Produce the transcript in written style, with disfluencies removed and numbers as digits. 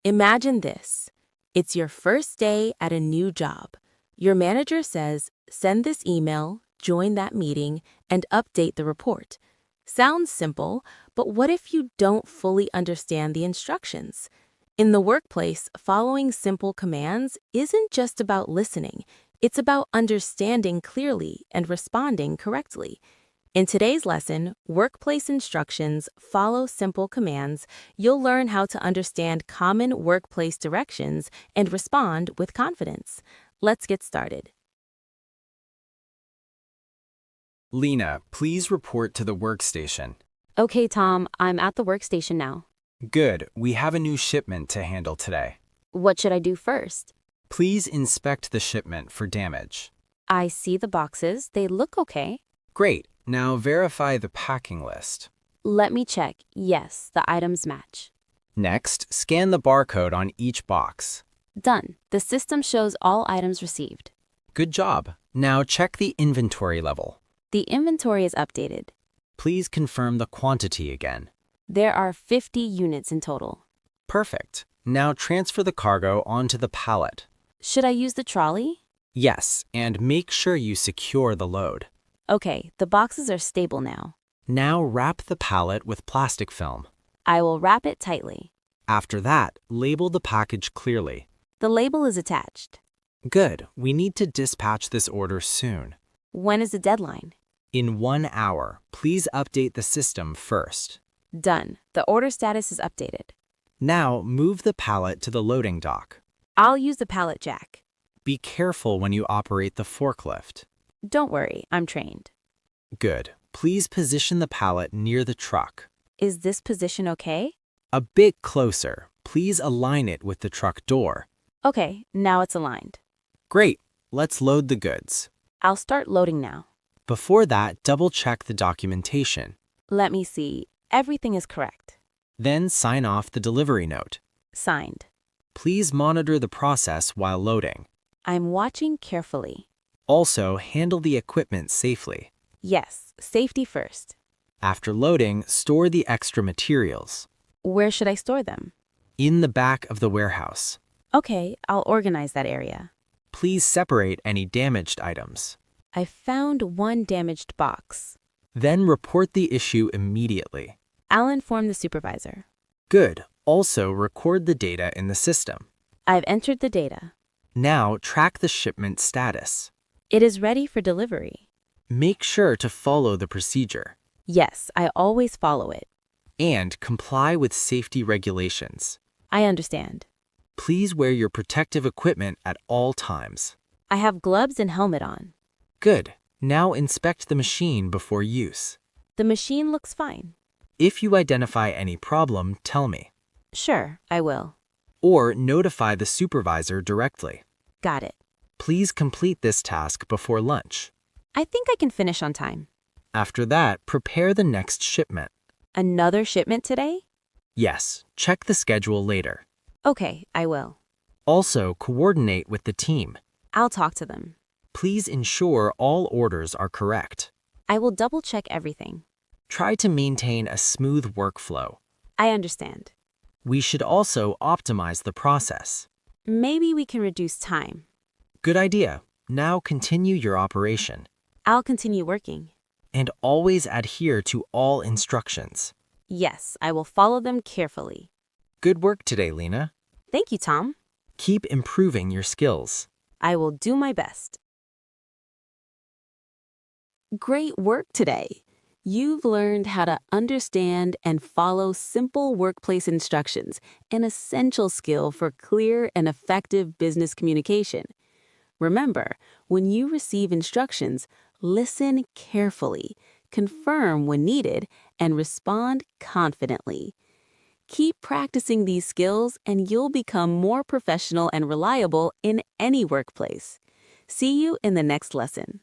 Imagine this. It's your first day at a new job. Your manager says, send this email, join that meeting, and update the report. Sounds simple, but what if you don't fully understand the instructions? In the workplace, following simple commands isn't just about listening. It's about understanding clearly and responding correctly. In today's lesson, Workplace Instructions, Follow Simple Commands, you'll learn how to understand common workplace directions and respond with confidence. Let's get started. Lena, please report to the workstation. Okay, Tom, I'm at the workstation now. Good, we have a new shipment to handle today. What should I do first? Please inspect the shipment for damage. I see the boxes. They look okay. Great, now verify the packing list. Let me check. Yes, the items match. Next, scan the barcode on each box. Done. The system shows all items received. Good job. Now check the inventory level. The inventory is updated. Please confirm the quantity again. There are 50 units in total. Perfect. Now transfer the cargo onto the pallet. Should I use the trolley? Yes, and make sure you secure the load. Okay, the boxes are stable now. Now wrap the pallet with plastic film. I will wrap it tightly. After that, label the package clearly. The label is attached. Good, we need to dispatch this order soon. When is the deadline? In 1 hour, please update the system first. Done. The order status is updated. Now move the pallet to the loading dock. I'll use the pallet jack. Be careful when you operate the forklift. Don't worry, I'm trained. Good. Please position the pallet near the truck. Is this position okay? A bit closer. Please align it with the truck door. Okay, now it's aligned. Great. Let's load the goods. I'll start loading now. Before that, double-check the documentation. Let me see. Everything is correct. Then sign off the delivery note. Signed. Please monitor the process while loading. I'm watching carefully. Also, handle the equipment safely. Yes, safety first. After loading, store the extra materials. Where should I store them? In the back of the warehouse. Okay, I'll organize that area. Please separate any damaged items. I found one damaged box. Then report the issue immediately. I'll inform the supervisor. Good. Also, record the data in the system. I've entered the data. Now, track the shipment status. It is ready for delivery. Make sure to follow the procedure. Yes, I always follow it. And comply with safety regulations. I understand. Please wear your protective equipment at all times. I have gloves and helmet on. Good. Now inspect the machine before use. The machine looks fine. If you identify any problem, tell me. Sure, I will. Or notify the supervisor directly. Got it. Please complete this task before lunch. I think I can finish on time. After that, prepare the next shipment. Another shipment today? Yes, check the schedule later. Okay, I will. Also, coordinate with the team. I'll talk to them. Please ensure all orders are correct. I will double-check everything. Try to maintain a smooth workflow. I understand. We should also optimize the process. Maybe we can reduce time. Good idea. Now continue your operation. I'll continue working. And always adhere to all instructions. Yes, I will follow them carefully. Good work today, Lena. Thank you, Tom. Keep improving your skills. I will do my best. Great work today. You've learned how to understand and follow simple workplace instructions, an essential skill for clear and effective business communication. Remember, when you receive instructions, listen carefully, confirm when needed, and respond confidently. Keep practicing these skills and you'll become more professional and reliable in any workplace. See you in the next lesson.